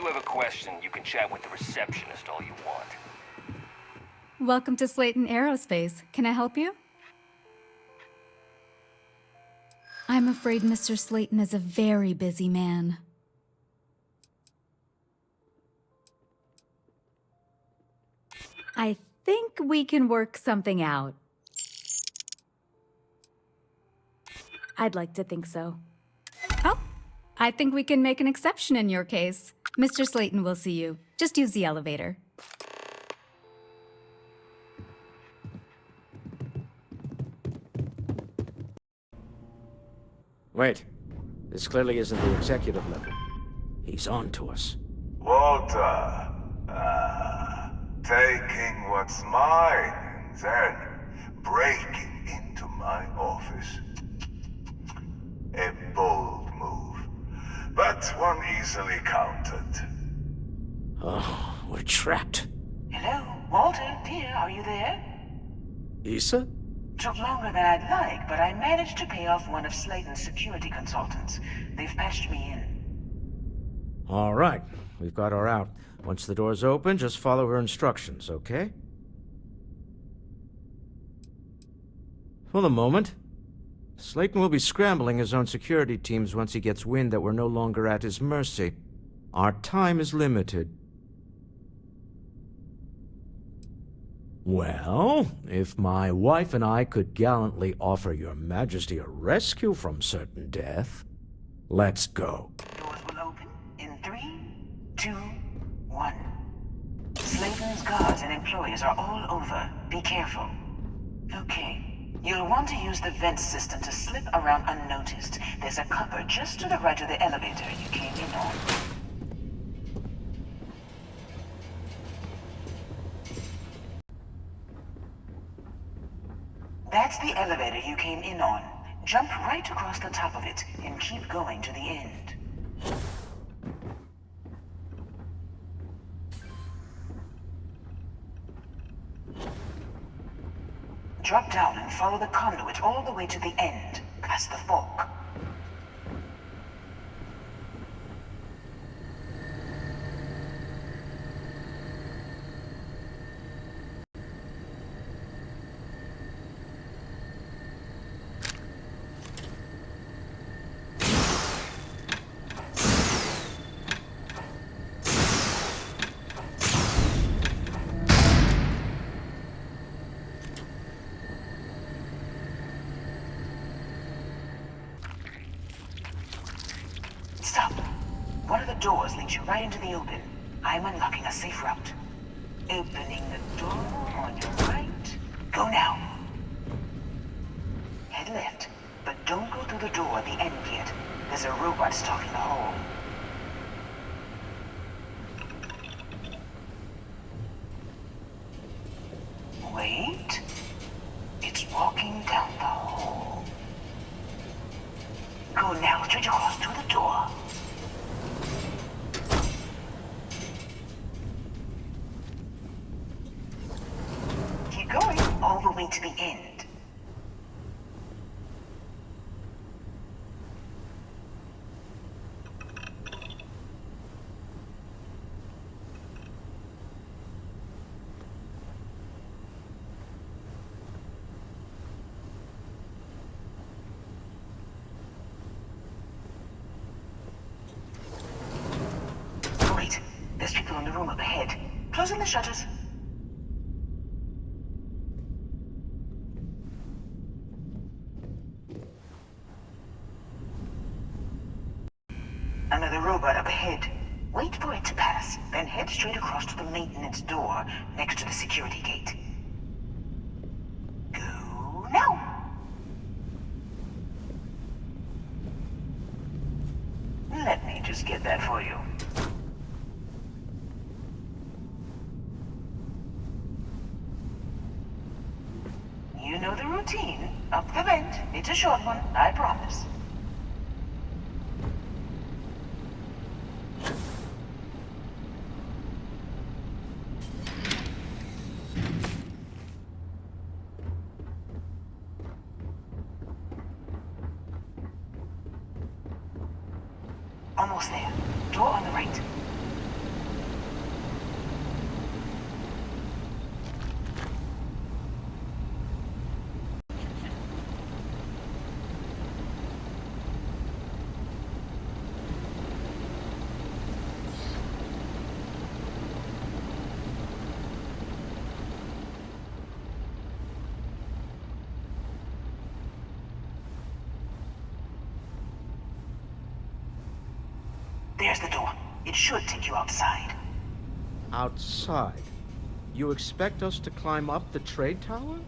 you have a question, you can chat with the receptionist all you want. Welcome to Slayton Aerospace. Can I help you? I'm afraid Mr. Slayton is a very busy man. I think we can work something out. I'd like to think so. Oh, I think we can make an exception in your case. Mr. Slayton will see you. Just use the elevator. Wait. This clearly isn't the executive level. He's on to us. Walter, taking what's mine and then breaking into my office. A bold move, but one easily countered. Oh, we're trapped. Hello, Walter, dear, are you there? Issa? Took longer than I'd like, but I managed to pay off one of Slayton's security consultants. They've patched me in. All right. We've got her out. Once the door's open, just follow her instructions, okay? For the moment, Slayton will be scrambling his own security teams once he gets wind that we're no longer at his mercy. Our time is limited. Well, if my wife and I could gallantly offer your majesty a rescue from certain death, let's go. Doors will open in 3, 2, 1. Slayton's guards and employees are all over. Be careful. Okay. You'll want to use the vent system to slip around unnoticed. There's a cupboard just to the right of the elevator you came in on. That's the elevator you came in on. Jump right across the top of it and keep going to the end. Drop down and follow the conduit all the way to the end, past the fork. Stop. One of the doors leads you right into the open. I'm unlocking a safe route. Opening the door on your right. Go now. Head left, but don't go through the door at the end yet. There's a robot stalking the hall. Wait. It's walking down the hall. Go now, straight across to the door. Keep going all the way to the end. Wait, there's people in the room up ahead. Closing the shutters. Another robot up ahead. Wait for it to pass, then head straight across to the maintenance door next to the security gate. Go now! Let me just get that for you. You know the routine. Up the vent. It's a short one, I promise. Almost there. Door on the right. It should take you outside. Outside? You expect us to climb up the trade tower?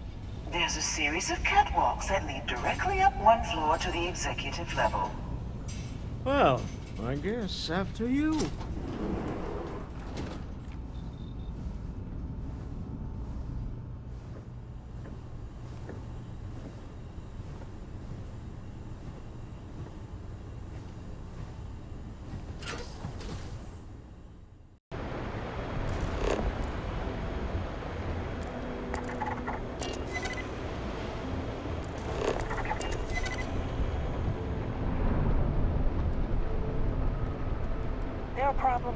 There's a series of catwalks that lead directly up one floor to the executive level. Well, I guess after you. No problem.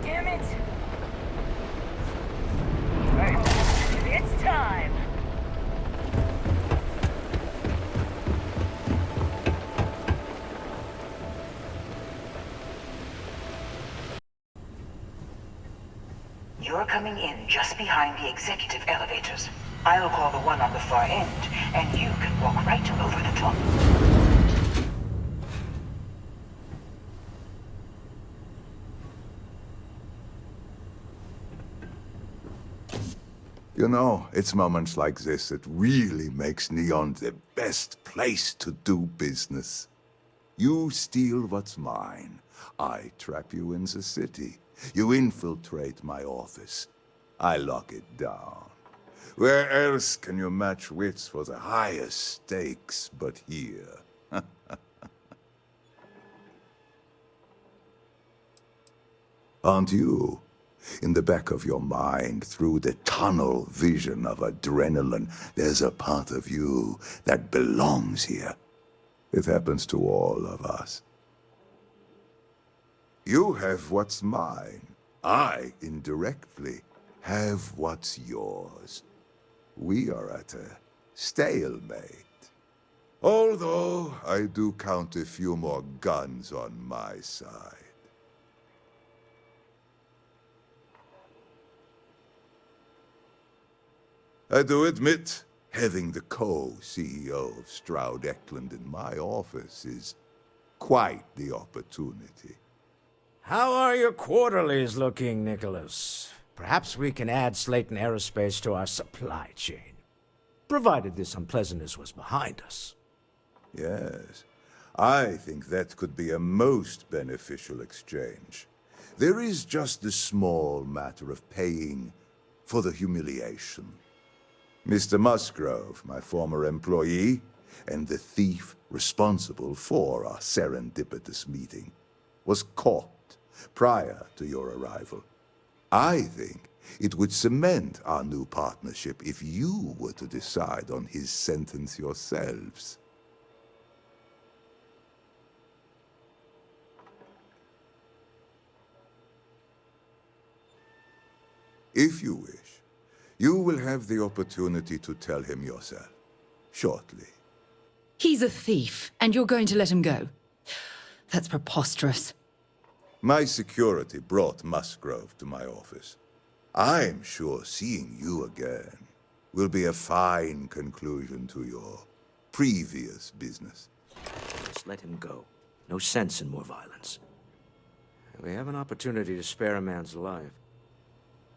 Damn it! It's time! You're coming in just behind the executive elevators. I'll call the one on the far end, and you can walk right over the top. You know, it's moments like this that really makes Neon the best place to do business. You steal what's mine. I trap you in the city. You infiltrate my office. I lock it down. Where else can you match wits for the highest stakes but here? Aren't you? In the back of your mind, through the tunnel vision of adrenaline, there's a part of you that belongs here. It happens to all of us. You have what's mine. I, indirectly, have what's yours. We are at a stalemate. Although I do count a few more guns on my side. I do admit, having the co-CEO of Stroud Eklund in my office is quite the opportunity. How are your quarterlies looking, Nicholas? Perhaps we can add Slayton Aerospace to our supply chain, provided this unpleasantness was behind us. Yes, I think that could be a most beneficial exchange. There is just the small matter of paying for the humiliation. Mr. Musgrove, my former employee, and the thief responsible for our serendipitous meeting, was caught prior to your arrival. I think it would cement our new partnership if you were to decide on his sentence yourselves. If you wish, you will have the opportunity to tell him yourself, shortly. He's a thief, and you're going to let him go? That's preposterous. My security brought Musgrove to my office. I'm sure seeing you again will be a fine conclusion to your previous business. Just let him go. No sense in more violence. We have an opportunity to spare a man's life.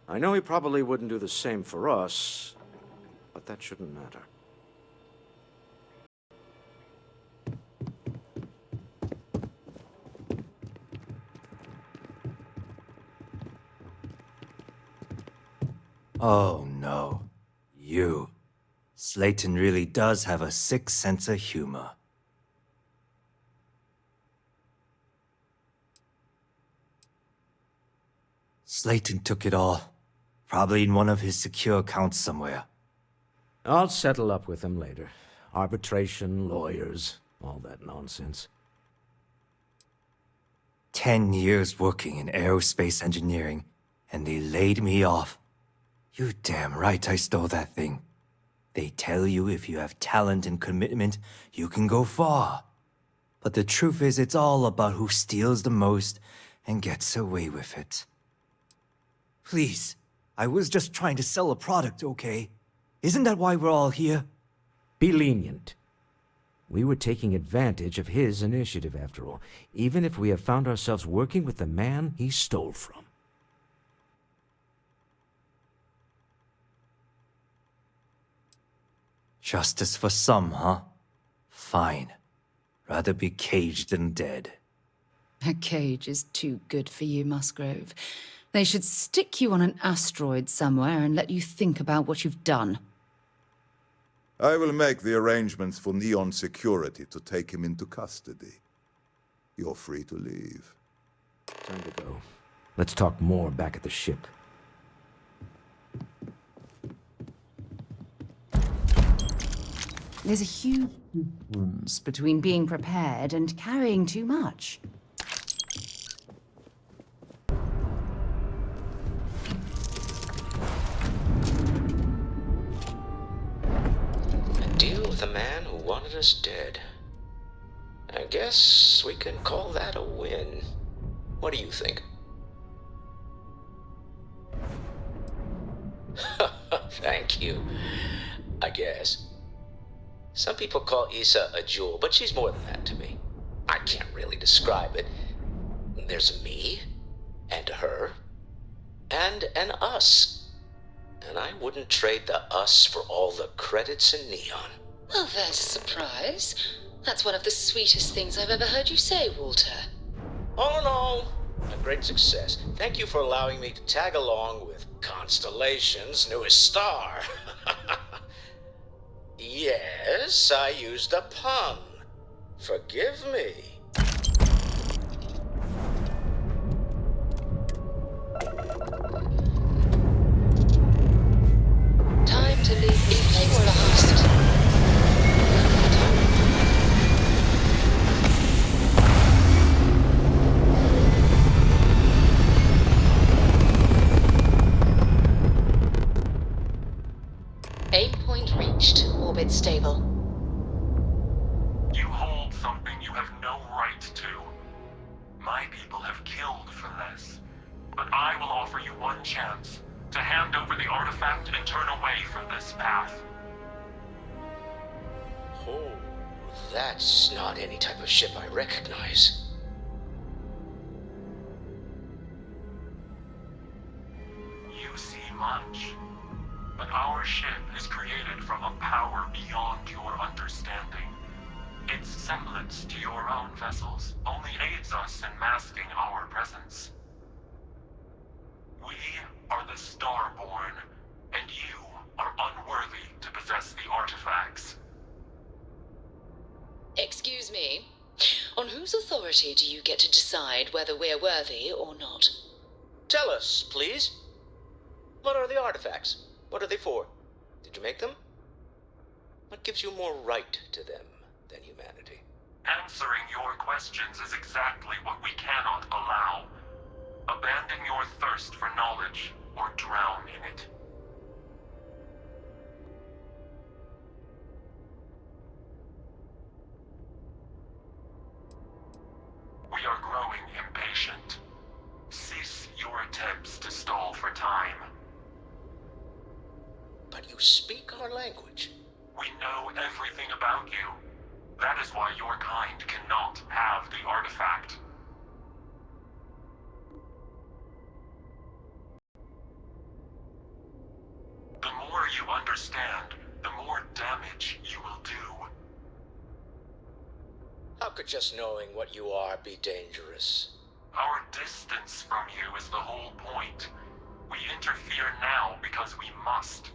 I know he probably wouldn't do the same for us, but that shouldn't matter. Oh no. You. Slayton really does have a sick sense of humor. Slayton took it all. Probably in one of his secure accounts somewhere. I'll settle up with him later. Arbitration, lawyers, all that nonsense. 10 years working in aerospace engineering, and they laid me off. You damn right I stole that thing. They tell you if you have talent and commitment, you can go far. But the truth is, it's all about who steals the most and gets away with it. Please, I was just trying to sell a product, okay? Isn't that why we're all here? Be lenient. We were taking advantage of his initiative, after all, even if we have found ourselves working with the man he stole from. Justice for some, huh? Fine. Rather be caged than dead. A cage is too good for you, Musgrove. They should stick you on an asteroid somewhere and let you think about what you've done. I will make the arrangements for Neon Security to take him into custody. You're free to leave. Time to go. Let's talk more back at the ship. There's a huge difference between being prepared and carrying too much. A deal with a man who wanted us dead. I guess we can call that a win. What do you think? Thank you. I guess. Some people call Issa a jewel, but she's more than that to me. I can't really describe it. There's me, and her, and an us. And I wouldn't trade the us for all the credits in Neon. Well, there's a surprise. That's one of the sweetest things I've ever heard you say, Walter. All in all, a great success. Thank you for allowing me to tag along with Constellation's newest star. Yes, I used a pun. Forgive me. Time to leave these things behind. Aim point reached. Orbit stable. You hold something you have no right to. My people have killed for less. But I will offer you one chance to hand over the artifact and turn away from this path. Oh, that's not any type of ship I recognize. You see much. But our ship is created from a power beyond your understanding. Its semblance to your own vessels only aids us in masking our presence. We are the Starborn, and you are unworthy to possess the artifacts. Excuse me. On whose authority do you get to decide whether we're worthy or not? Tell us, please. What are the artifacts? What are they for? Did you make them? What gives you more right to them than humanity? Answering your questions is exactly what we cannot allow. Abandon your thirst for knowledge, or drown in it. We are growing impatient. Cease your attempts to stall for time. But you speak our language. We know everything about you. That is why your kind cannot have the artifact. The more you understand, the more damage you will do. How could just knowing what you are be dangerous? Our distance from you is the whole point. We interfere now because we must.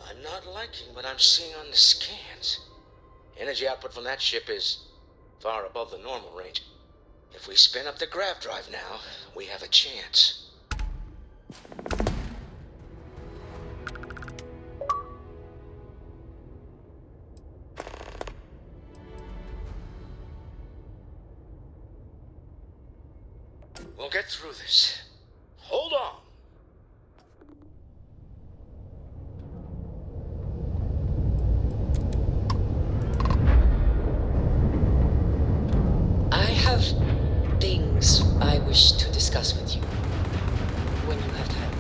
I'm not liking what I'm seeing on the scans. Energy output from that ship is far above the normal range. If we spin up the grav drive now, we have a chance. We'll get through this. Hold on. I have things I wish to discuss with you when you have time.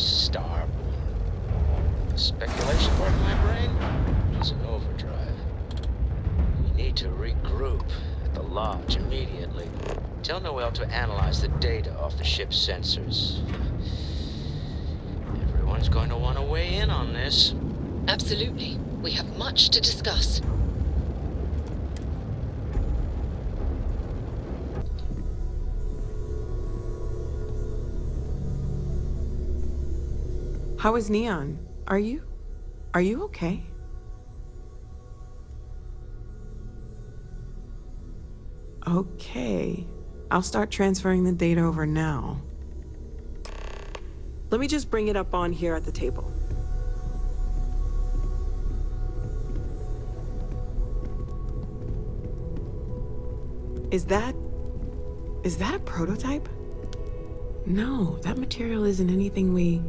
Starborn. The speculation part of my brain is in overdrive. We need to regroup at the lodge immediately. Tell Noel to analyze the data off the ship's sensors. Everyone's going to want to weigh in on this. Absolutely. We have much to discuss. How is Neon? Are you okay? Okay. I'll start transferring the data over now. Let me just bring it up on here at the table. Is that a prototype? No, that material isn't anything we...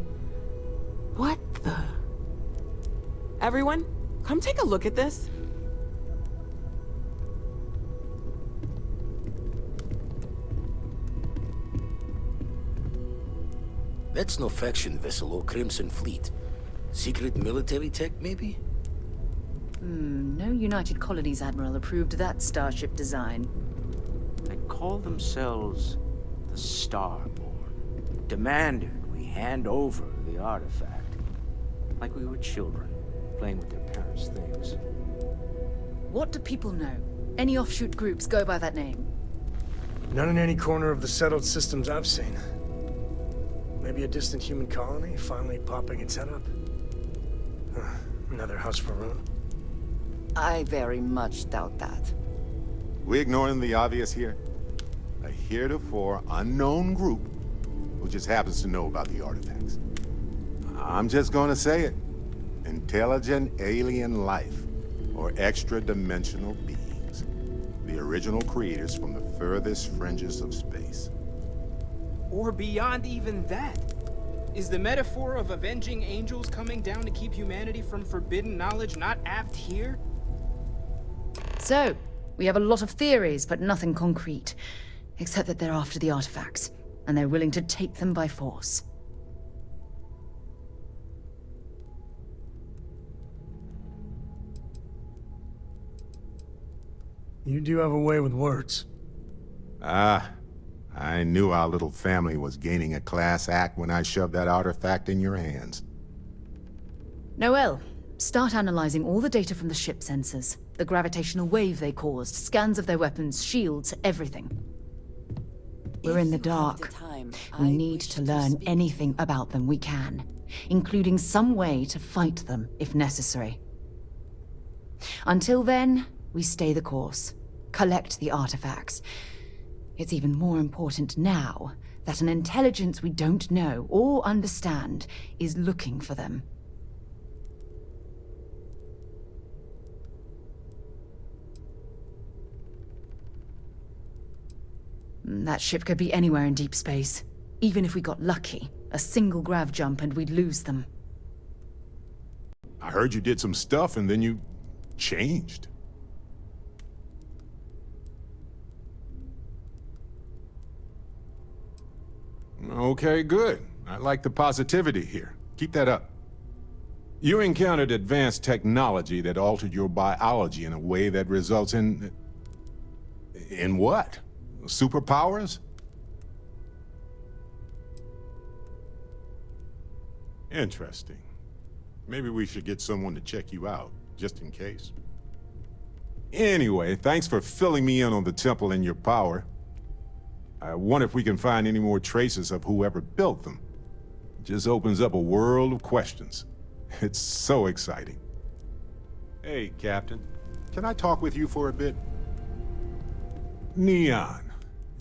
What the... Everyone, come take a look at this. That's no faction vessel or Crimson Fleet. Secret military tech, maybe? No United Colonies Admiral approved that starship design. They call themselves the Starborn. Demanded we hand over the artifact. Like we were children, playing with their parents' things. What do people know? Any offshoot groups go by that name? None in any corner of the settled systems I've seen. Maybe a distant human colony finally popping its head up. Another house for Rune. I very much doubt that. We ignoring the obvious here? A heretofore unknown group who just happens to know about the artifacts. I'm just gonna say it. Intelligent alien life, or extra-dimensional beings. The original creators from the furthest fringes of space. Or beyond even that. Is the metaphor of avenging angels coming down to keep humanity from forbidden knowledge not apt here? So, we have a lot of theories, but nothing concrete. Except that they're after the artifacts, and they're willing to take them by force. You do have a way with words. I knew our little family was gaining a class act when I shoved that artifact in your hands. Noel, start analyzing all the data from the ship sensors. The gravitational wave they caused, scans of their weapons, shields, everything. We're in the dark. We need to learn anything about them we can, including some way to fight them if necessary. Until then, we stay the course, collect the artifacts. It's even more important now that an intelligence we don't know or understand is looking for them. That ship could be anywhere in deep space. Even if we got lucky, a single grav jump and we'd lose them. I heard you did some stuff and then you changed. Okay, good. I like the positivity here. Keep that up. You encountered advanced technology that altered your biology in a way that results in... In what? Superpowers? Interesting. Maybe we should get someone to check you out, just in case. Anyway, thanks for filling me in on the temple and your power. I wonder if we can find any more traces of whoever built them. It just opens up a world of questions. It's so exciting. Hey, Captain. Can I talk with you for a bit? Neon.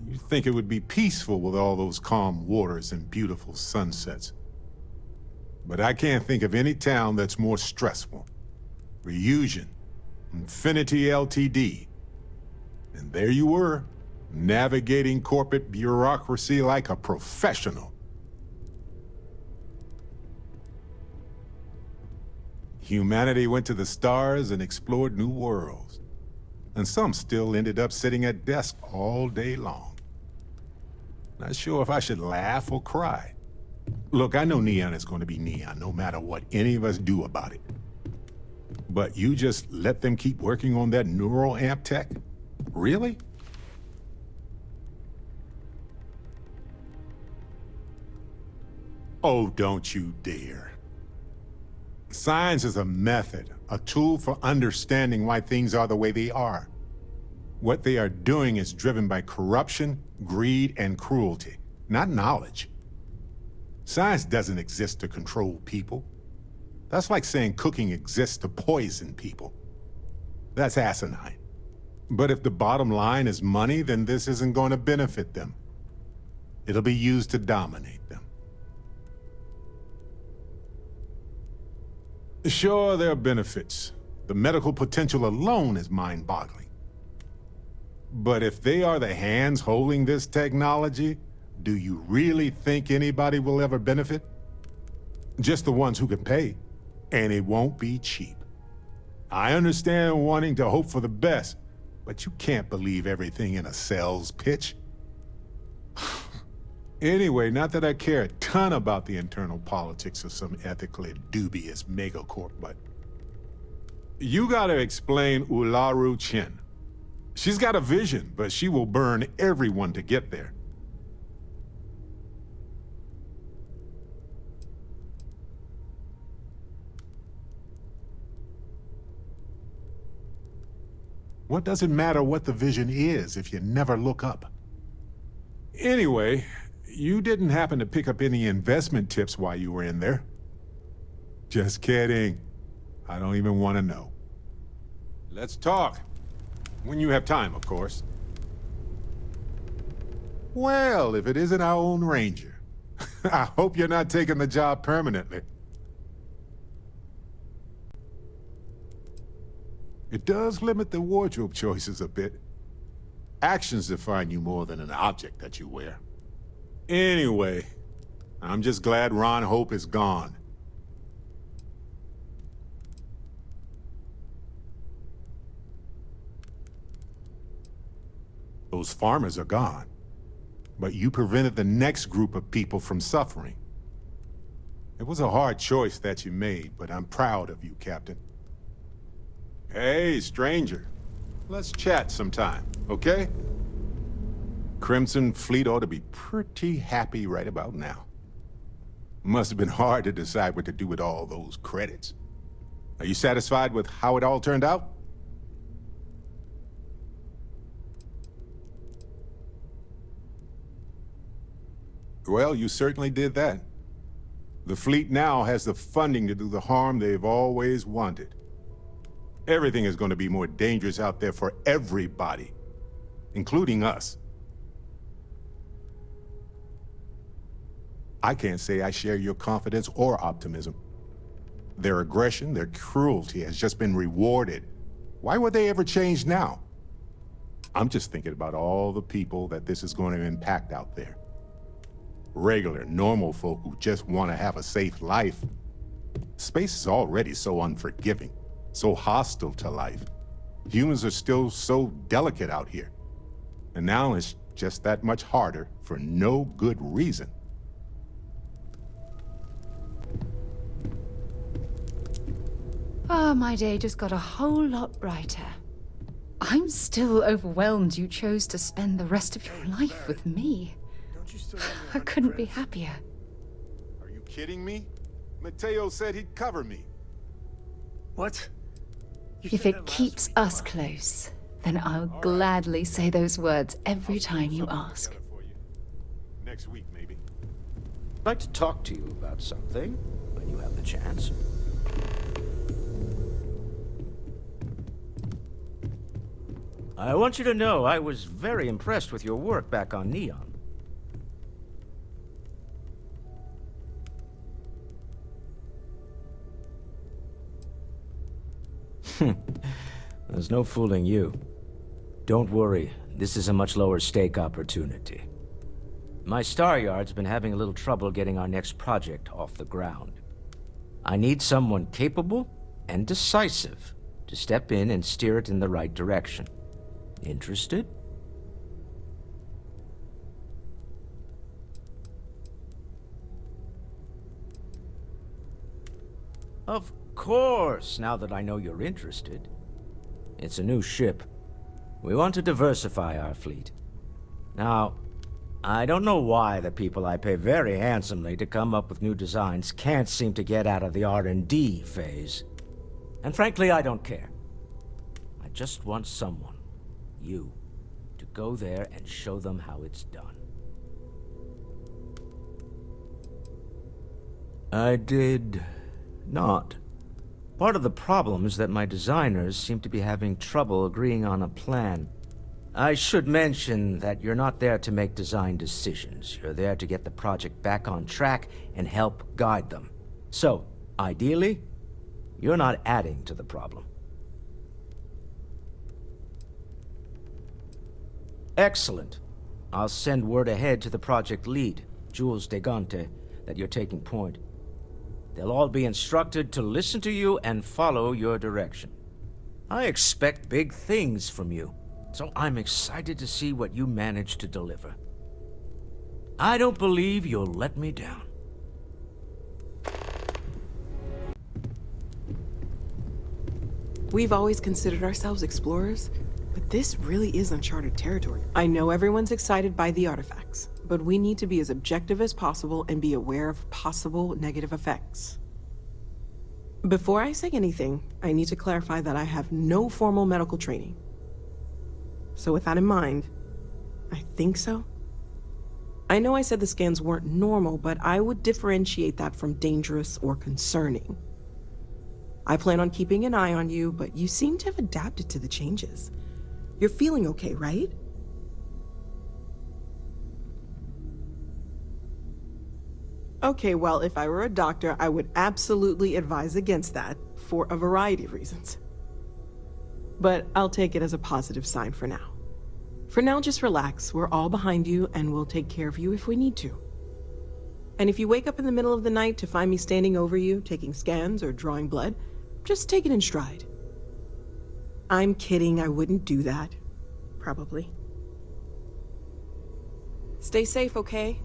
You think it would be peaceful with all those calm waters and beautiful sunsets. But I can't think of any town that's more stressful. Reusion, Infinity Ltd. And there you were, navigating corporate bureaucracy like a professional. Humanity went to the stars and explored new worlds. And some still ended up sitting at desks all day long. Not sure if I should laugh or cry. Look, I know Neon is going to be Neon, no matter what any of us do about it. But you just let them keep working on that neural amp tech? Really? Oh, don't you dare. Science is a method, a tool for understanding why things are the way they are. What they are doing is driven by corruption, greed, and cruelty, not knowledge. Science doesn't exist to control people. That's like saying cooking exists to poison people. That's asinine. But if the bottom line is money, then this isn't going to benefit them. It'll be used to dominate them. Sure, there are benefits. The medical potential alone is mind-boggling. But if they are the hands holding this technology, do you really think anybody will ever benefit? Just the ones who can pay. And it won't be cheap. I understand wanting to hope for the best, but you can't believe everything in a sales pitch. Anyway, not that I care a ton about the internal politics of some ethically dubious megacorp, but you gotta explain Ularu Chen. She's got a vision, but she will burn everyone to get there. What does it matter what the vision is if you never look up? Anyway, you didn't happen to pick up any investment tips while you were in there. Just kidding. I don't even want to know. Let's talk. When you have time, of course. Well, if it isn't our own Ranger. I hope you're not taking the job permanently. It does limit the wardrobe choices a bit. Actions define you more than an object that you wear. Anyway, I'm just glad Ron Hope is gone. Those farmers are gone, but you prevented the next group of people from suffering. It was a hard choice that you made, but I'm proud of you, Captain. Hey, stranger. Let's chat sometime, okay? Crimson Fleet ought to be pretty happy right about now. Must have been hard to decide what to do with all those credits. Are you satisfied with how it all turned out? Well, you certainly did that. The fleet now has the funding to do the harm they've always wanted. Everything is going to be more dangerous out there for everybody, including us. I can't say I share your confidence or optimism. Their aggression, their cruelty has just been rewarded. Why would they ever change now? I'm just thinking about all the people that this is going to impact out there. Regular, normal folk who just want to have a safe life. Space is already so unforgiving. So hostile to life. Humans are still so delicate out here. And now it's just that much harder for no good reason. Ah, my day just got a whole lot brighter. I'm still overwhelmed you chose to spend the rest of your life with me. I couldn't be happier. Are you kidding me? Mateo said he'd cover me. What? If it keeps us close, then I'll gladly say those words every time you ask. Next week, maybe. I'd like to talk to you about something when you have the chance. I want you to know I was very impressed with your work back on Neon. There's no fooling you. Don't worry, this is a much lower stake opportunity. My Star Yard's been having a little trouble getting our next project off the ground. I need someone capable and decisive to step in and steer it in the right direction. Interested? Of course, now that I know you're interested. It's a new ship. We want to diversify our fleet. Now, I don't know why the people I pay very handsomely to come up with new designs can't seem to get out of the R&D phase. And frankly, I don't care. I just want someone, you, to go there and show them how it's done. I did not. Part of the problem is that my designers seem to be having trouble agreeing on a plan. I should mention that you're not there to make design decisions. You're there to get the project back on track and help guide them. So, ideally, you're not adding to the problem. Excellent. I'll send word ahead to the project lead, Jules Degante, that you're taking point. They'll all be instructed to listen to you and follow your direction. I expect big things from you, so I'm excited to see what you manage to deliver. I don't believe you'll let me down. We've always considered ourselves explorers, but this really is uncharted territory. I know everyone's excited by the artifacts, but we need to be as objective as possible and be aware of possible negative effects. Before I say anything, I need to clarify that I have no formal medical training. So with that in mind, I think so. I know I said the scans weren't normal, but I would differentiate that from dangerous or concerning. I plan on keeping an eye on you, but you seem to have adapted to the changes. You're feeling okay, right? Okay, well, if I were a doctor, I would absolutely advise against that, for a variety of reasons. But I'll take it as a positive sign for now. For now, just relax. We're all behind you, and we'll take care of you if we need to. And if you wake up in the middle of the night to find me standing over you, taking scans or drawing blood, just take it in stride. I'm kidding, I wouldn't do that. Probably. Stay safe, okay?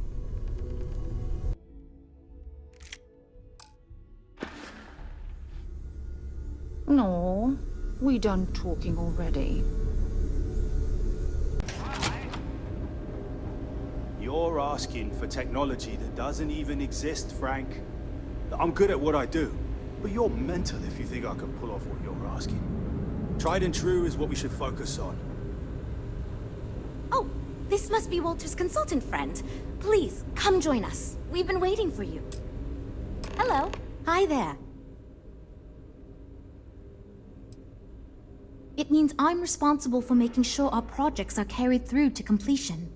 No, we done talking already. You're asking for technology that doesn't even exist, Frank. I'm good at what I do, but you're mental if you think I can pull off what you're asking. Tried and true is what we should focus on. Oh, this must be Walter's consultant friend. Please, come join us. We've been waiting for you. Hello. Hi there. It means I'm responsible for making sure our projects are carried through to completion.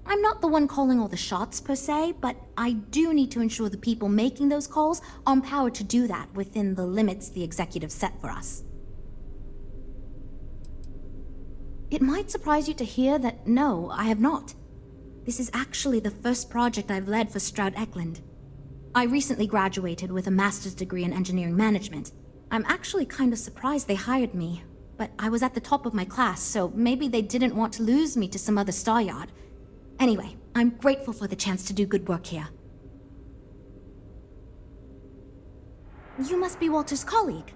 I'm not the one calling all the shots, per se, but I do need to ensure the people making those calls are empowered to do that within the limits the executive set for us. It might surprise you to hear that no, I have not. This is actually the first project I've led for Stroud Eklund. I recently graduated with a master's degree in engineering management. I'm actually kind of surprised they hired me, but I was at the top of my class, so maybe they didn't want to lose me to some other star yard. Anyway, I'm grateful for the chance to do good work here. You must be Walter's colleague.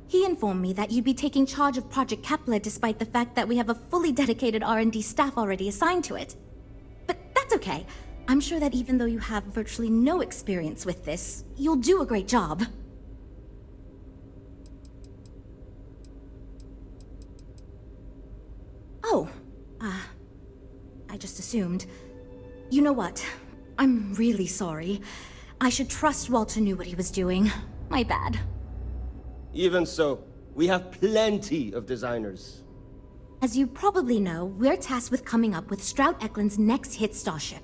He informed me that you'd be taking charge of Project Kepler despite the fact that we have a fully dedicated R&D staff already assigned to it. But that's okay. I'm sure that even though you have virtually no experience with this, you'll do a great job. Oh, I just assumed. You know what? I'm really sorry. I should trust Walter knew what he was doing. My bad. Even so, we have plenty of designers. As you probably know, we're tasked with coming up with Stroud Eklund's next hit starship.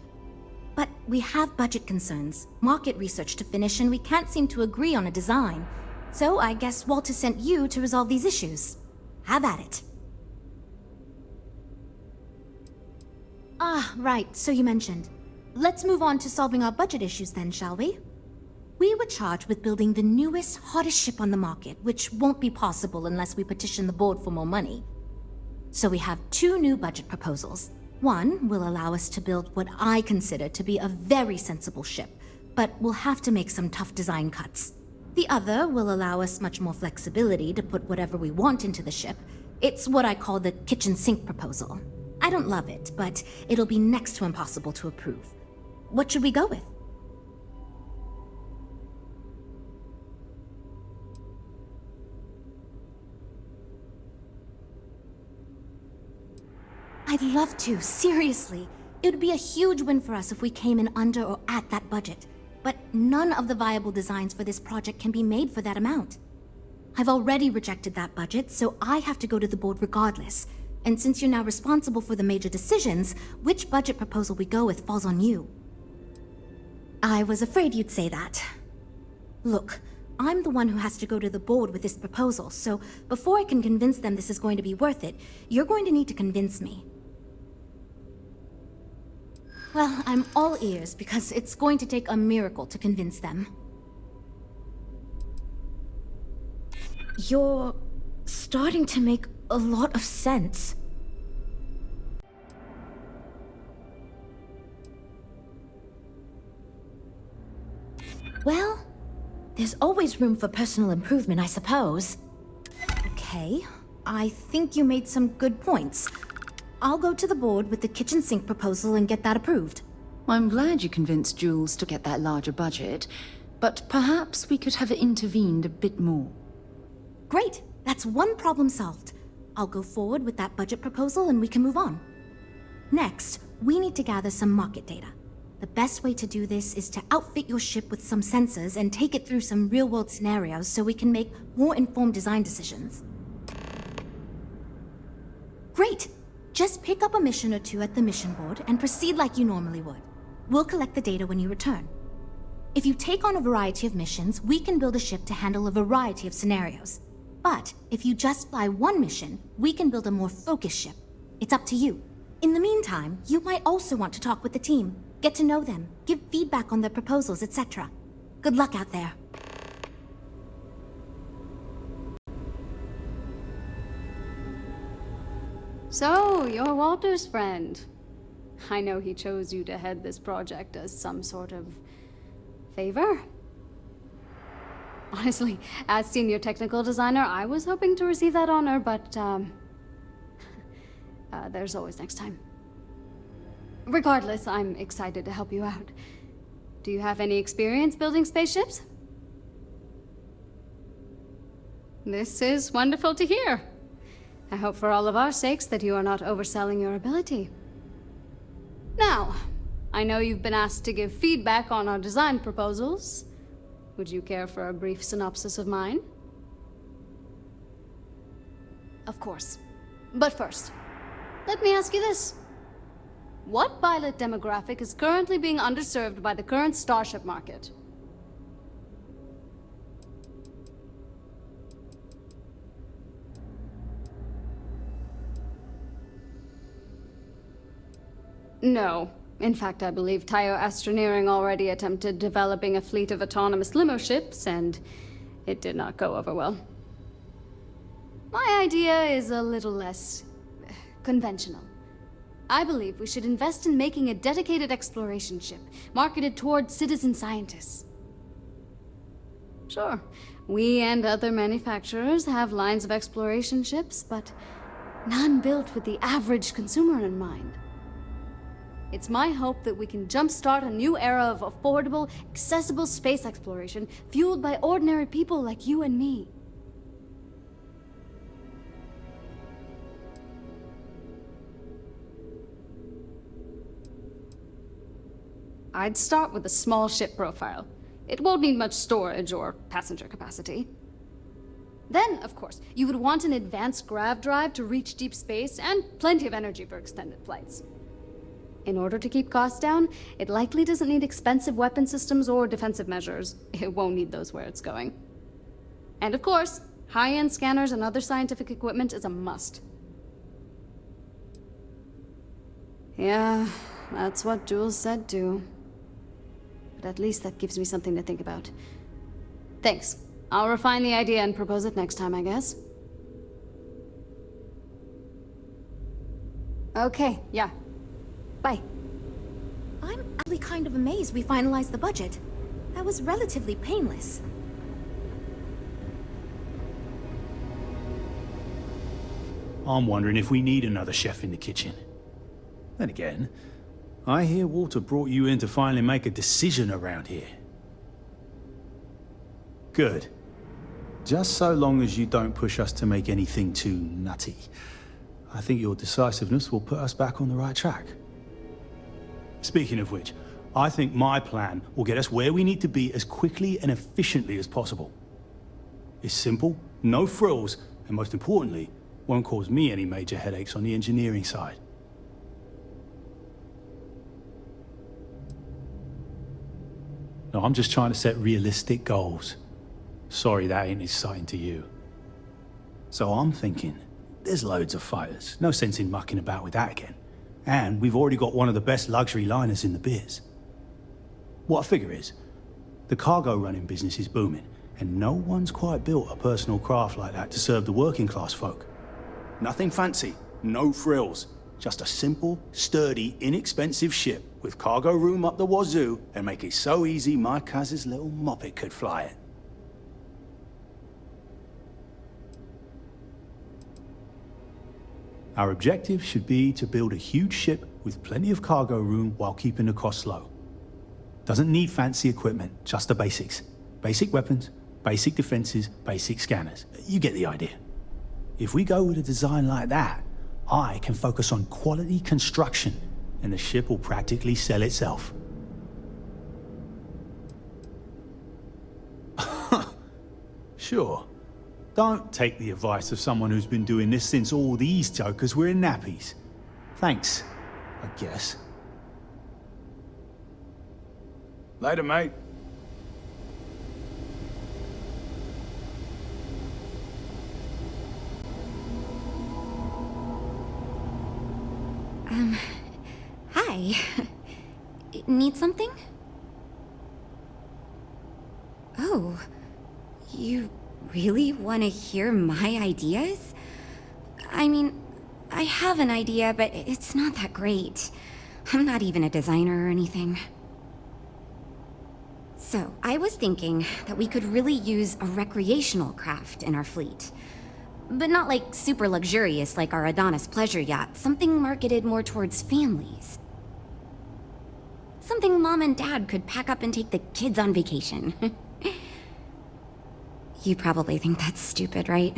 But we have budget concerns, market research to finish, and we can't seem to agree on a design. So I guess Walter sent you to resolve these issues. Have at it. Ah, right, so you mentioned. Let's move on to solving our budget issues then, shall we? We were charged with building the newest, hottest ship on the market, which won't be possible unless we petition the board for more money. So we have two new budget proposals. One will allow us to build what I consider to be a very sensible ship, but we'll have to make some tough design cuts. The other will allow us much more flexibility to put whatever we want into the ship. It's what I call the kitchen sink proposal. I don't love it, but it'll be next to impossible to approve. What should we go with? I'd love to, seriously. It would be a huge win for us if we came in under or at that budget. But none of the viable designs for this project can be made for that amount. I've already rejected that budget, so I have to go to the board regardless. And since you're now responsible for the major decisions, which budget proposal we go with falls on you. I was afraid you'd say that. Look, I'm the one who has to go to the board with this proposal, so before I can convince them this is going to be worth it, you're going to need to convince me. Well, I'm all ears, because it's going to take a miracle to convince them. You're starting to make a lot of sense. Well, there's always room for personal improvement, I suppose. Okay, I think you made some good points. I'll go to the board with the kitchen sink proposal and get that approved. I'm glad you convinced Jules to get that larger budget, but perhaps we could have intervened a bit more. Great, that's one problem solved. I'll go forward with that budget proposal and we can move on. Next, we need to gather some market data. The best way to do this is to outfit your ship with some sensors and take it through some real-world scenarios so we can make more informed design decisions. Great! Just pick up a mission or two at the mission board and proceed like you normally would. We'll collect the data when you return. If you take on a variety of missions, we can build a ship to handle a variety of scenarios. But if you just fly one mission, we can build a more focused ship. It's up to you. In the meantime, you might also want to talk with the team, get to know them, give feedback on their proposals, etc. Good luck out there. So, you're Walter's friend. I know he chose you to head this project as some sort of favor. Honestly, as senior technical designer, I was hoping to receive that honor, but there's always next time. Regardless, I'm excited to help you out. Do you have any experience building spaceships? This is wonderful to hear. I hope for all of our sakes that you are not overselling your ability. Now, I know you've been asked to give feedback on our design proposals. Would you care for a brief synopsis of mine? Of course. But first, let me ask you this. What pilot demographic is currently being underserved by the current starship market? No. In fact, I believe Tayo Astroneering already attempted developing a fleet of autonomous limo ships, and it did not go over well. My idea is a little less conventional. I believe we should invest in making a dedicated exploration ship, marketed toward citizen scientists. Sure, we and other manufacturers have lines of exploration ships, but none built with the average consumer in mind. It's my hope that we can jumpstart a new era of affordable, accessible space exploration, fueled by ordinary people like you and me. I'd start with a small ship profile. It won't need much storage or passenger capacity. Then, of course, you would want an advanced grav drive to reach deep space and plenty of energy for extended flights. In order to keep costs down, it likely doesn't need expensive weapon systems or defensive measures. It won't need those where it's going. And of course, high-end scanners and other scientific equipment is a must. Yeah, that's what Jules said too. But at least that gives me something to think about. Thanks. I'll refine the idea and propose it next time, I guess. Okay, yeah. Bye. I'm actually kind of amazed we finalized the budget. That was relatively painless. I'm wondering if we need another chef in the kitchen. Then again, I hear Walter brought you in to finally make a decision around here. Good. Just so long as you don't push us to make anything too nutty. I think your decisiveness will put us back on the right track. Speaking of which, I think my plan will get us where we need to be as quickly and efficiently as possible. It's simple, no frills, and most importantly, won't cause me any major headaches on the engineering side. No, I'm just trying to set realistic goals. Sorry that ain't exciting to you. So I'm thinking, there's loads of fighters. No sense in mucking about with that again. And we've already got one of the best luxury liners in the biz. What I figure is, the cargo running business is booming, and no one's quite built a personal craft like that to serve the working class folk. Nothing fancy, no frills. Just a simple, sturdy, inexpensive ship with cargo room up the wazoo and make it so easy my cousin's little moppet could fly it. Our objective should be to build a huge ship with plenty of cargo room while keeping the costs low. Doesn't need fancy equipment, just the basics. Basic weapons, basic defenses, basic scanners. You get the idea. If we go with a design like that, I can focus on quality construction, and the ship will practically sell itself. Sure. Don't take the advice of someone who's been doing this since all these jokers were in nappies. Thanks, I guess. Later, mate. Hi. Need something? Oh, you really want to hear my ideas? I mean, I have an idea, but it's not that great. I'm not even a designer or anything. So, I was thinking that we could really use a recreational craft in our fleet. But not like super luxurious like our Adonis pleasure yacht, something marketed more towards families. Something Mom and Dad could pack up and take the kids on vacation. You probably think that's stupid, right?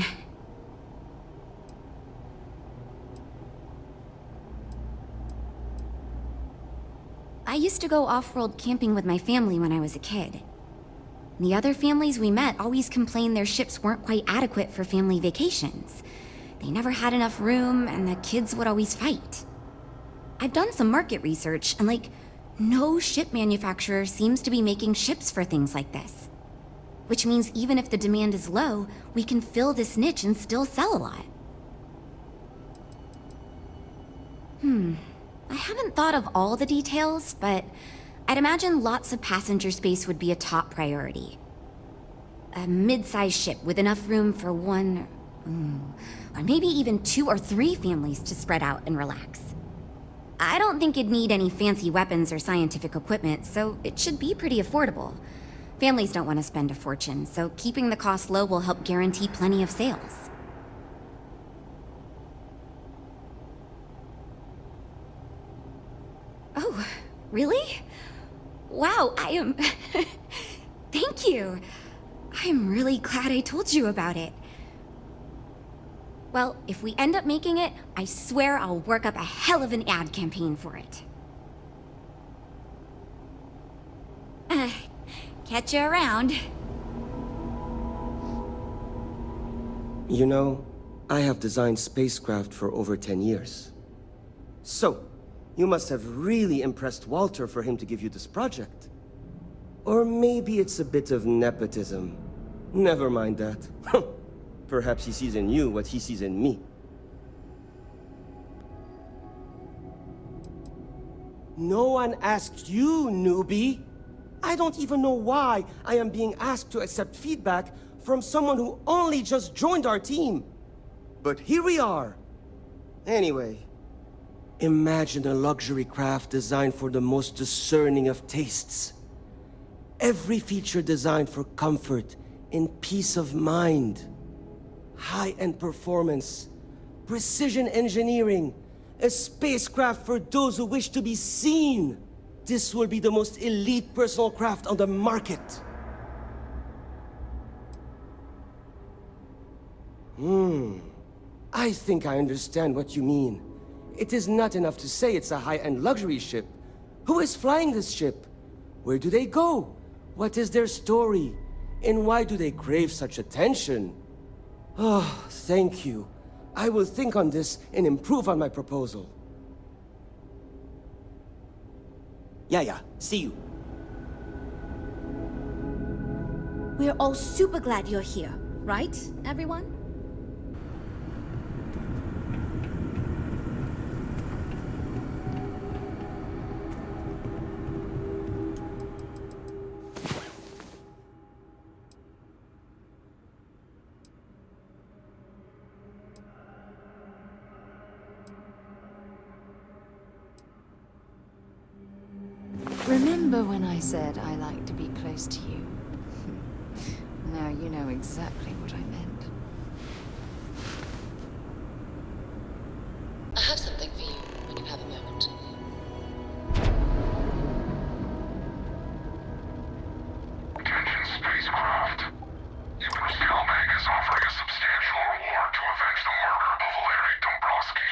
I used to go off-world camping with my family when I was a kid. The other families we met always complained their ships weren't quite adequate for family vacations. They never had enough room, and the kids would always fight. I've done some market research, and no ship manufacturer seems to be making ships for things like this. Which means even if the demand is low, we can fill this niche and still sell a lot. I haven't thought of all the details, but I'd imagine lots of passenger space would be a top priority. A mid-sized ship with enough room for one, or maybe even 2 or 3 families to spread out and relax. I don't think it'd need any fancy weapons or scientific equipment, so it should be pretty affordable. Families don't want to spend a fortune, so keeping the cost low will help guarantee plenty of sales. Oh, really? Wow, I am... Thank you. I'm really glad I told you about it. Well, if we end up making it, I swear I'll work up a hell of an ad campaign for it. Catch you around. You know, I have designed spacecraft for over 10 years. So, you must have really impressed Walter for him to give you this project. Or maybe it's a bit of nepotism. Never mind that. Perhaps he sees in you what he sees in me. No one asked you, newbie. I don't even know why I am being asked to accept feedback from someone who only just joined our team. But here we are. Anyway, imagine a luxury craft designed for the most discerning of tastes. Every feature designed for comfort and peace of mind. High-end performance, Precision engineering. A spacecraft for those who wish to be seen. This will be the most elite personal craft on the market. I think I understand what you mean. It is not enough to say it's a high-end luxury ship. Who is flying this ship? Where do they go? What is their story? And why do they crave such attention? Oh, thank you. I will think on this and improve on my proposal. Yeah, see you. We're all super glad you're here, right, everyone? Remember when I said I like to be close to you? Now you know exactly what I meant. I have something for you when you have a moment. Attention spacecraft. U.S. Calmag is offering a substantial reward to avenge the murder of Valery Dombrowski.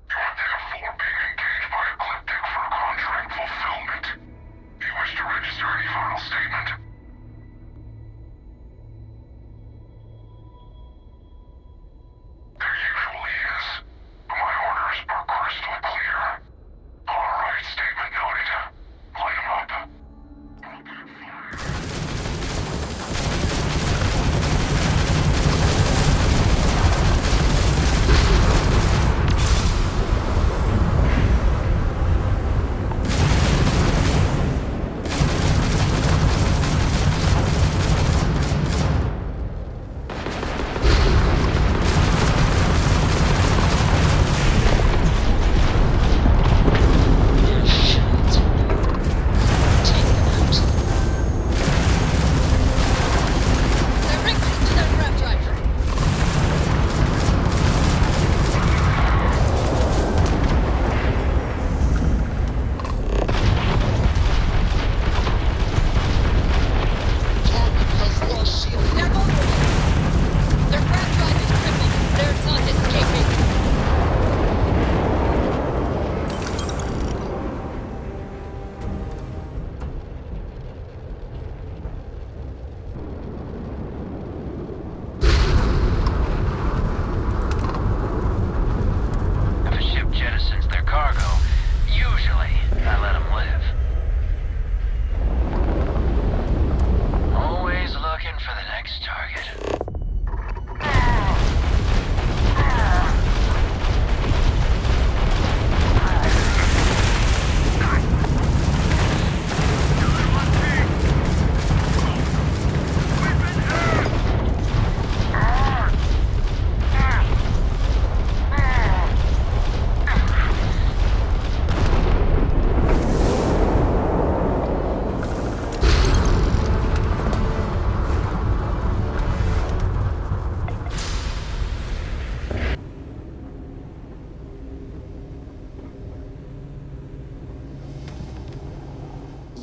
You are therefore being engaged by Ecliptic for contract fulfillment. Do you wish to register any final statement? There usually is, but my orders are crystal clear. All right, statement noted. Light 'em up.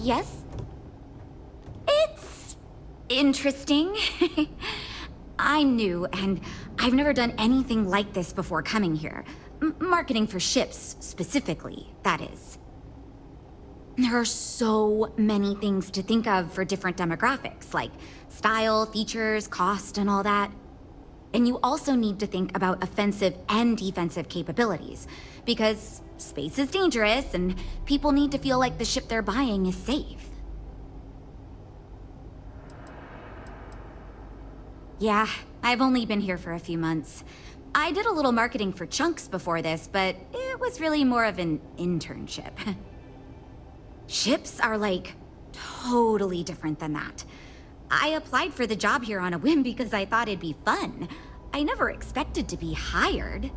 Yes? It's interesting. I'm new, and I've never done anything like this before coming here. Marketing for ships, specifically, that is. There are so many things to think of for different demographics, like style, features, cost, and all that. And you also need to think about offensive and defensive capabilities, because space is dangerous, and people need to feel like the ship they're buying is safe. Yeah, I've only been here for a few months. I did a little marketing for Chunks before this, but it was really more of an internship. Ships are, like, totally different than that. I applied for the job here on a whim because I thought it'd be fun. I never expected to be hired.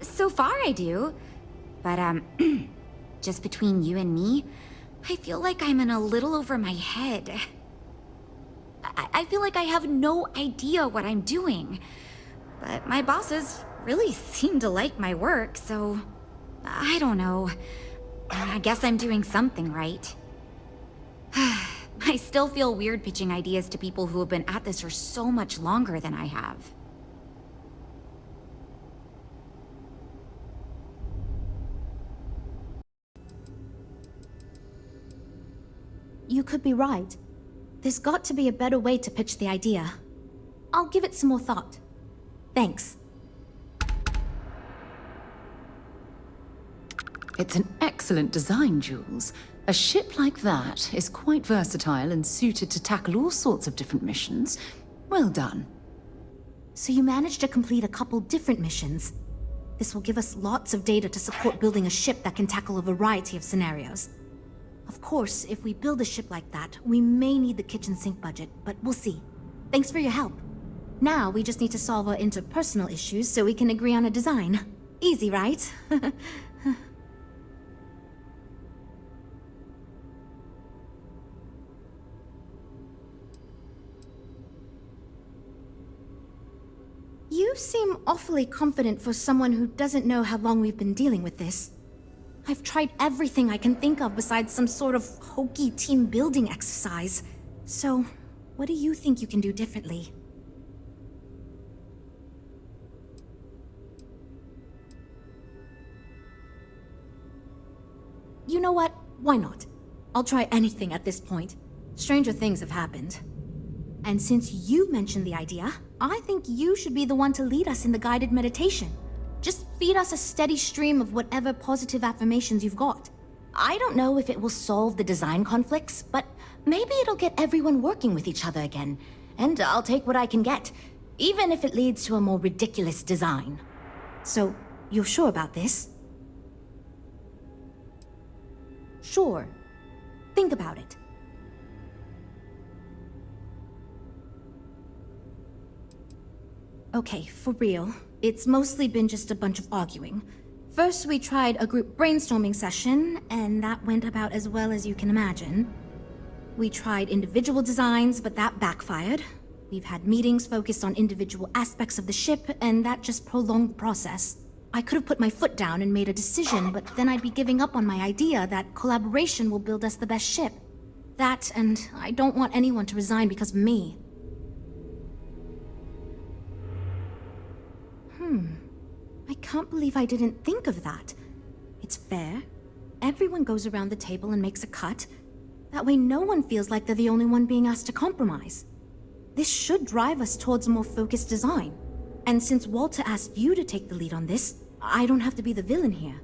So far I do. But, just between you and me, I feel like I'm in a little over my head. I feel like I have no idea what I'm doing. But my bosses really seem to like my work, so I don't know. I guess I'm doing something right. I still feel weird pitching ideas to people who have been at this for so much longer than I have. You could be right. There's got to be a better way to pitch the idea. I'll give it some more thought. Thanks. It's an excellent design, Jules. A ship like that is quite versatile and suited to tackle all sorts of different missions. Well done. So you managed to complete a couple different missions. This will give us lots of data to support building a ship that can tackle a variety of scenarios. Of course, if we build a ship like that, we may need the kitchen sink budget, but we'll see. Thanks for your help. Now we just need to solve our interpersonal issues so we can agree on a design. Easy, right? You seem awfully confident for someone who doesn't know how long we've been dealing with this. I've tried everything I can think of besides some sort of hokey team building exercise. So, what do you think you can do differently? You know what? Why not? I'll try anything at this point. Stranger things have happened. And since you mentioned the idea, I think you should be the one to lead us in the guided meditation. Just feed us a steady stream of whatever positive affirmations you've got. I don't know if it will solve the design conflicts, but maybe it'll get everyone working with each other again. And I'll take what I can get, even if it leads to a more ridiculous design. So, you're sure about this? Sure. Think about it. Okay, for real. It's mostly been just a bunch of arguing. First, we tried a group brainstorming session, and that went about as well as you can imagine. We tried individual designs, but that backfired. We've had meetings focused on individual aspects of the ship, and that just prolonged the process. I could have put my foot down and made a decision, but then I'd be giving up on my idea that collaboration will build us the best ship. That, and I don't want anyone to resign because of me. I can't believe I didn't think of that. It's fair. Everyone goes around the table and makes a cut. That way no one feels like they're the only one being asked to compromise. This should drive us towards a more focused design. And since Walter asked you to take the lead on this, I don't have to be the villain here.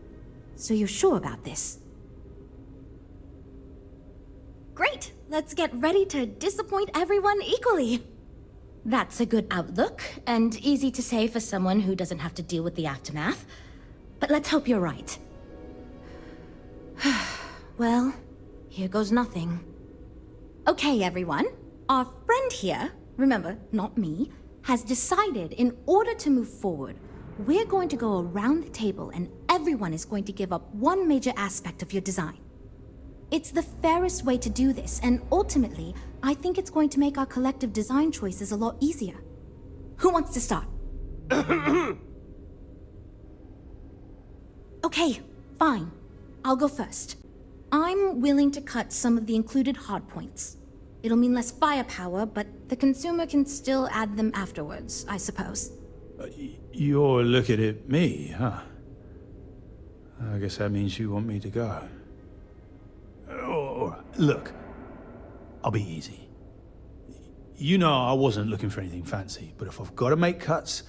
So you're sure about this? Great! Let's get ready to disappoint everyone equally! That's a good outlook, and easy to say for someone who doesn't have to deal with the aftermath. But let's hope you're right. Well, here goes nothing. Okay, everyone. Our friend here, remember, not me, has decided in order to move forward, we're going to go around the table and everyone is going to give up one major aspect of your design. It's the fairest way to do this, and ultimately, I think it's going to make our collective design choices a lot easier. Who wants to start? Okay, fine. I'll go first. I'm willing to cut some of the included hardpoints. It'll mean less firepower, but the consumer can still add them afterwards, I suppose. You're looking at me, huh? I guess that means you want me to go. All right. Look, I'll be easy. You know I wasn't looking for anything fancy, but if I've got to make cuts,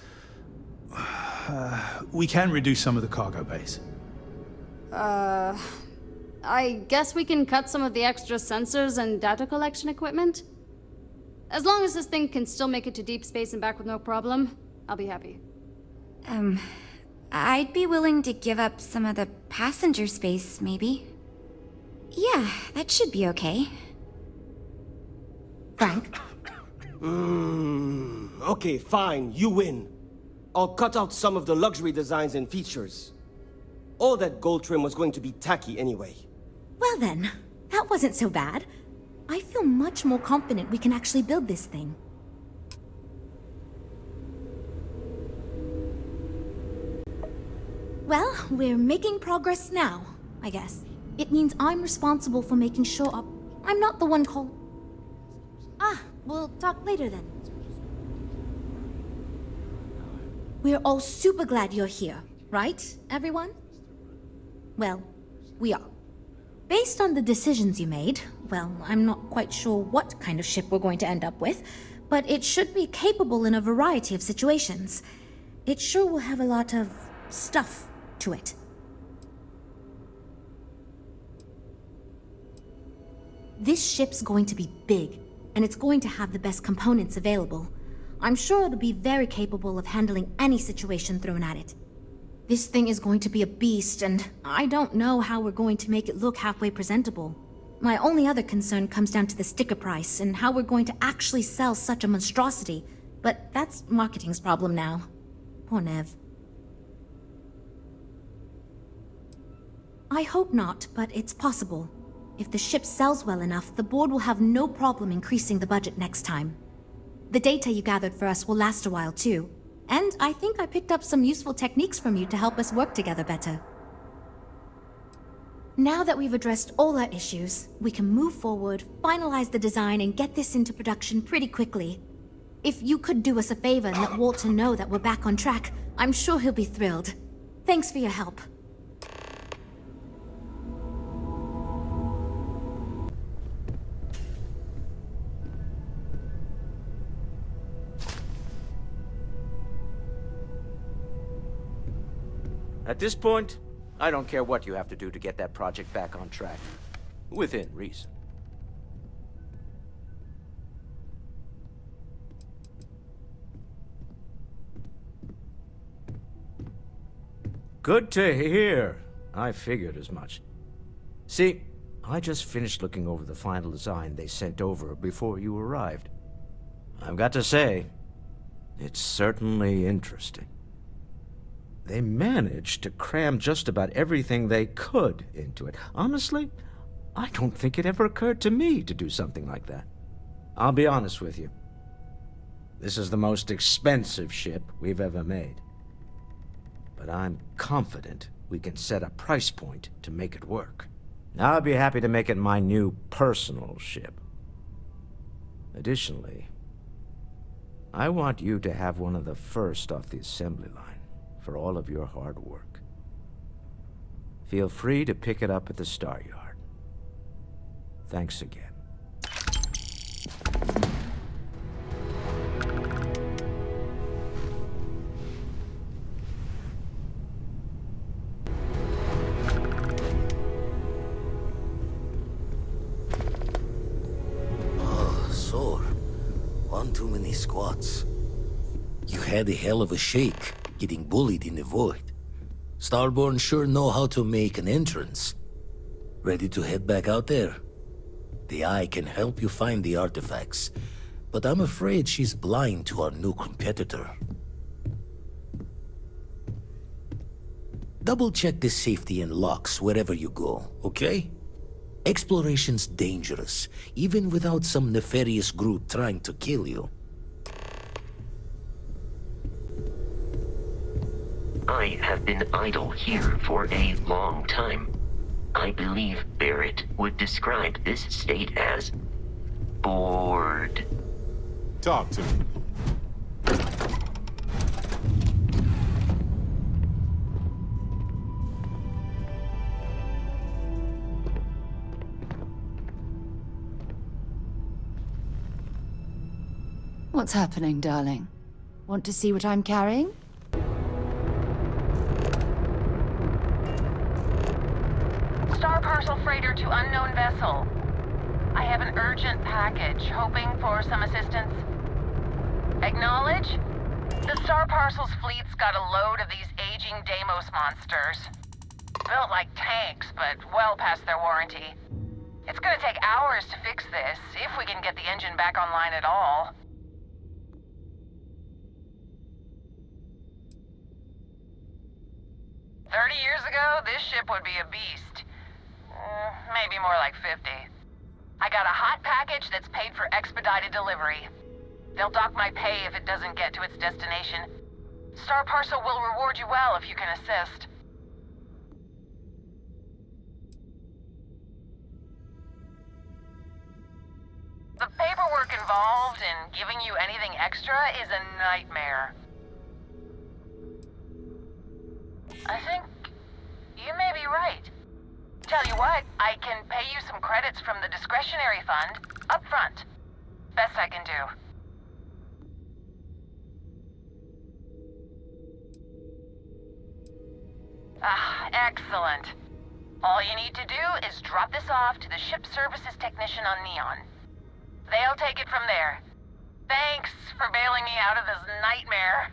we can reduce some of the cargo bays. I guess we can cut some of the extra sensors and data collection equipment? As long as this thing can still make it to deep space and back with no problem, I'll be happy. I'd be willing to give up some of the passenger space, maybe. Yeah, that should be okay. Frank? Okay, fine, you win. I'll cut out some of the luxury designs and features. All that gold trim was going to be tacky anyway. Well then, that wasn't so bad. I feel much more confident we can actually build this thing. Well, we're making progress now, I guess. It means I'm responsible for making sure I'm not the one called... we'll talk later then. We're all super glad you're here, right, everyone? Well, we are. Based on the decisions you made, well, I'm not quite sure what kind of ship we're going to end up with, but it should be capable in a variety of situations. It sure will have a lot of stuff to it. This ship's going to be big, and it's going to have the best components available. I'm sure it'll be very capable of handling any situation thrown at it. This thing is going to be a beast, and I don't know how we're going to make it look halfway presentable. My only other concern comes down to the sticker price and how we're going to actually sell such a monstrosity, but that's marketing's problem now. Poor Nev. I hope not, but it's possible. If the ship sells well enough, the board will have no problem increasing the budget next time. The data you gathered for us will last a while too, and I think I picked up some useful techniques from you to help us work together better. Now that we've addressed all our issues, we can move forward, finalize the design, and get this into production pretty quickly. If you could do us a favor and let Walter know that we're back on track, I'm sure he'll be thrilled. Thanks for your help. At this point, I don't care what you have to do to get that project back on track. Within reason. Good to hear. I figured as much. See, I just finished looking over the final design they sent over before you arrived. I've got to say, it's certainly interesting. They managed to cram just about everything they could into it. Honestly, I don't think it ever occurred to me to do something like that. I'll be honest with you. This is the most expensive ship we've ever made. But I'm confident we can set a price point to make it work. I'll be happy to make it my new personal ship. Additionally, I want you to have one of the first off the assembly line for all of your hard work. Feel free to pick it up at the Star Yard. Thanks again. Sore. One too many squats. You had a hell of a shake, getting bullied in the void. Starborn sure know how to make an entrance. Ready to head back out there? The Eye can help you find the artifacts, but I'm afraid she's blind to our new competitor. Double-check the safety and locks wherever you go, okay? Exploration's dangerous, even without some nefarious group trying to kill you. I have been idle here for a long time. I believe Barrett would describe this state as bored. Talk to me. What's happening, darling? Want to see what I'm carrying? Star parcel freighter to unknown vessel. I have an urgent package, hoping for some assistance. Acknowledge? The Star Parcels fleet's got a load of these aging Deimos monsters. Built like tanks, but well past their warranty. It's gonna take hours to fix this, if we can get the engine back online at all. "30 years ago, this ship would be a beast. Maybe more like 50. I got a hot package that's paid for expedited delivery. They'll dock my pay if it doesn't get to its destination. Star Parcel will reward you well if you can assist. The paperwork involved in giving you anything extra is a nightmare. I think you may be right. Tell you what, I can pay you some credits from the discretionary fund up front. Best I can do. Ah, excellent. All you need to do is drop this off to the ship services technician on Neon. They'll take it from there. Thanks for bailing me out of this nightmare.